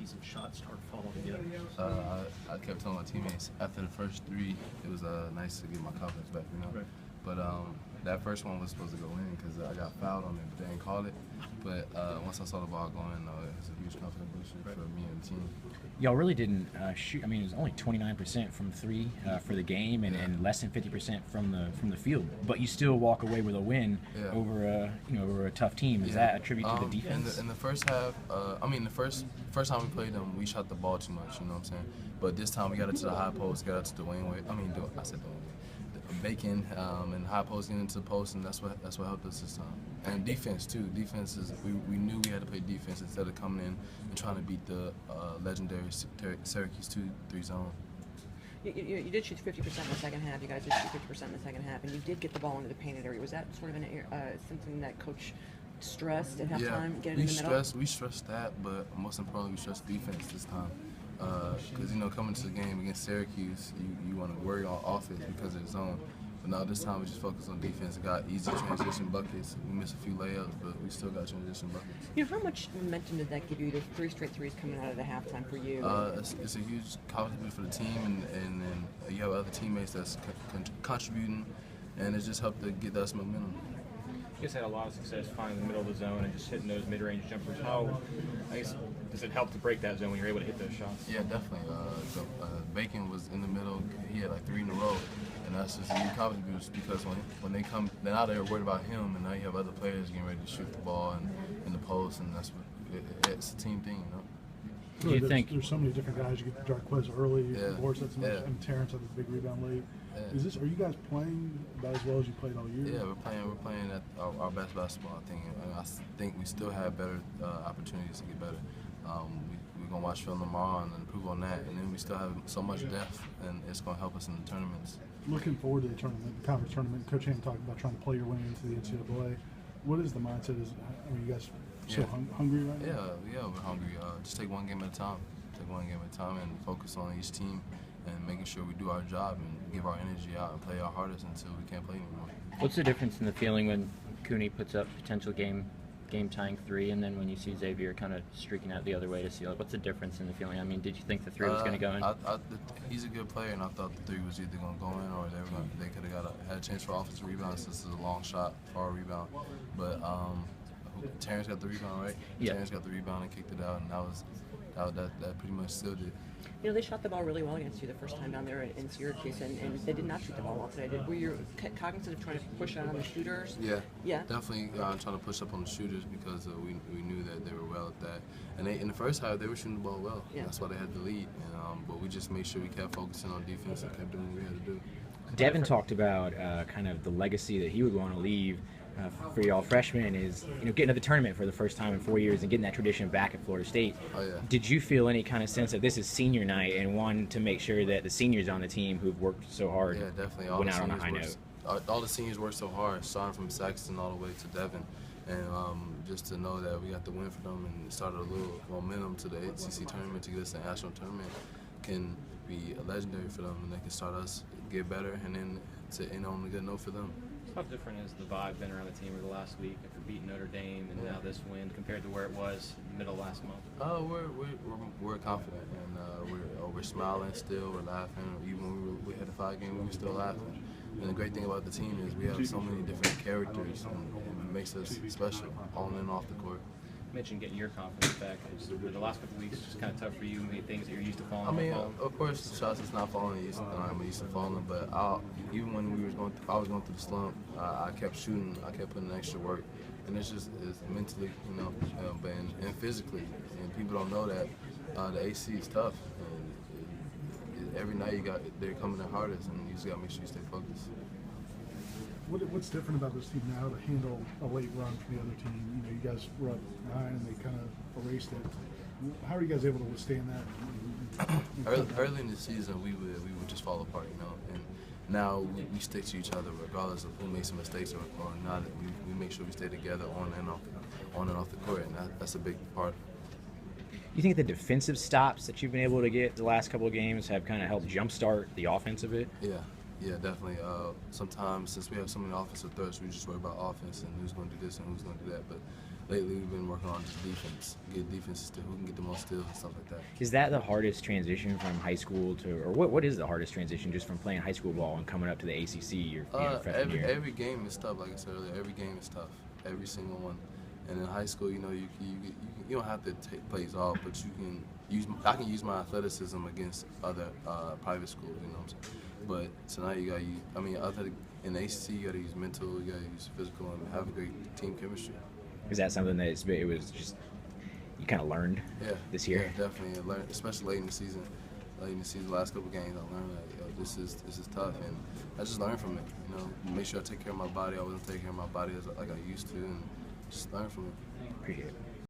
see some shots start falling together? I kept telling my teammates after the first three, it was nice to get my confidence back, you know. Right. But that first one was supposed to go in because I got fouled on it, but they didn't call it. But once I saw the ball go in, it was a huge confidence booster for me and the team. Y'all really didn't shoot. I mean, it was only 29% from three for the game, and less than 50% from the field. But you still walk away with a win over over a tough team. Is that a tribute to the defense? In the first half, the first time we played them, we shot the ball too much. You know what I'm saying? But this time we got it to the high post, got it to Dwayne Wade. I said Dwayne Wade. Bacon and high post getting into the post, and that's what helped us this time. And defense too. Defense is we knew we had to play defense instead of coming in and trying to beat the legendary Syracuse 2-3 zone. You did shoot 50% in the second half. You guys did shoot 50% in the second half, and you did get the ball into the painted area. Was that sort of something that Coach stressed at halftime? Yeah, we stressed that, but most importantly, we stressed defense this time. Because coming to the game against Syracuse, you want to worry on offense because of the zone. But now this time we just focused on defense. We got easy transition buckets. We missed a few layups, but we still got transition buckets. How much momentum did that give you? The 3 straight threes coming out of the halftime for you. It's a huge confidence for the team, and you have other teammates that's contributing, and it just helped to get us momentum. You guys had a lot of success finding the middle of the zone and just hitting those mid-range jumpers. How, does it help to break that zone when you're able to hit those shots? Yeah, definitely. Bacon was in the middle. He had like 3 in a row, and that's just a huge confidence boost because when they come, then now they're worried about him, and now you have other players getting ready to shoot the ball and in the post, and that's what it's a team thing, Do you think there's so many different guys? You get Jarquez early, Boris had so much, and Terrence had the big rebound late. Are you guys playing about as well as you played all year? Yeah, we're playing at our best basketball. I think we still have better opportunities to get better. We're gonna watch film tomorrow and improve on that, and then we still have so much depth, and it's gonna help us in the tournaments. Looking forward to the tournament, the conference tournament. Coach Hamm talked about trying to play your way into the NCAA. What is the mindset? You guys so hungry right now? Yeah, we're hungry. Just take one game at a time. Take one game at a time and focus on each team and making sure we do our job and give our energy out and play our hardest until we can't play anymore. What's the difference in the feeling when Cooney puts up potential game-tying 3, and then when you see Xavier kind of streaking out the other way to seal it? What's the difference in the feeling? I mean, did you think the 3 was going to go in? He's a good player, and I thought the 3 was either going to go in or they could have had a chance for offensive rebounds. This is a long shot for our rebound, but Terrence got the rebound, right? Yeah. Terrence got the rebound and kicked it out, and that pretty much sealed it. They shot the ball really well against you the first time down there in Syracuse, and they did not shoot the ball well today. Were you cognizant of trying to push out on the shooters? Yeah, definitely trying to push up on the shooters because we knew that they were well at that. And in the first half, they were shooting the ball well. Yeah. That's why they had the lead. But we just made sure we kept focusing on defense and kept doing what we had to do. Devin talked about kind of the legacy that he would want to leave for y'all freshmen is getting to the tournament for the first time in 4 years and getting that tradition back at Florida State. Oh, yeah. Did you feel any kind of sense that this is senior night and one to make sure that the seniors on the team who've worked so hard definitely. went out on a high note? All the seniors worked so hard, starting from Saxton all the way to Devin. And just to know that we got the win for them and it started a little momentum to the ACCT tournament to get us the national tournament can be legendary for them, and they can start us get better and then to end on a good note for them. How different has the vibe been around the team over the last week after beating Notre Dame and now this win compared to where it was middle last month? We're confident, and we're smiling still. We're laughing. Even when we had a 5 game, we were still laughing. And the great thing about the team is we have so many different characters, and it makes us special on and off the court. You mentioned getting your confidence back. The last couple of weeks was just kind of tough for you. Many things that you're used to falling. Of course, the shots is not falling. I'm used to falling, but even when I was going through the slump, I kept shooting. I kept putting in extra work, and it's mentally, and physically. And people don't know that the AC is tough. And every night they're coming the hardest, and you just got to make sure you stay focused. What's different about this team now to handle a late run from the other team? You guys were up 9 and they kind of erased it. How are you guys able to withstand that? Early in the season, we would just fall apart, and now we stick to each other regardless of who makes some mistakes or not. We make sure we stay together on and off the court, and that's a big part. You think the defensive stops that you've been able to get the last couple of games have kind of helped jumpstart the offense a bit? Yeah, Yeah, definitely. Sometimes, since we have so many offensive threats, we just worry about offense and who's going to do this and who's going to do that. But lately, we've been working on just defense, get defenses to who can get the most steals and stuff like that. Is that the hardest transition from high school to, or what is the hardest transition just from playing high school ball and coming up to the ACC your freshman year? Every game is tough, like I said earlier. Every game is tough, every single one. And in high school, you don't have to take plays off, but you can use. I can use my athleticism against other private schools. You know what I'm saying? But tonight you gotta use. I mean, in the ACC, you gotta use mental, you gotta use physical, and have a great team chemistry. Is that something that it was just you kind of learned this year? Yeah, definitely. I learned, especially late in the season. Late in the season, the last couple games, I learned that this is tough, and I just learned from it. You know, make sure I take care of my body. I wasn't taking care of my body like I used to, and just learn from it. Appreciate it.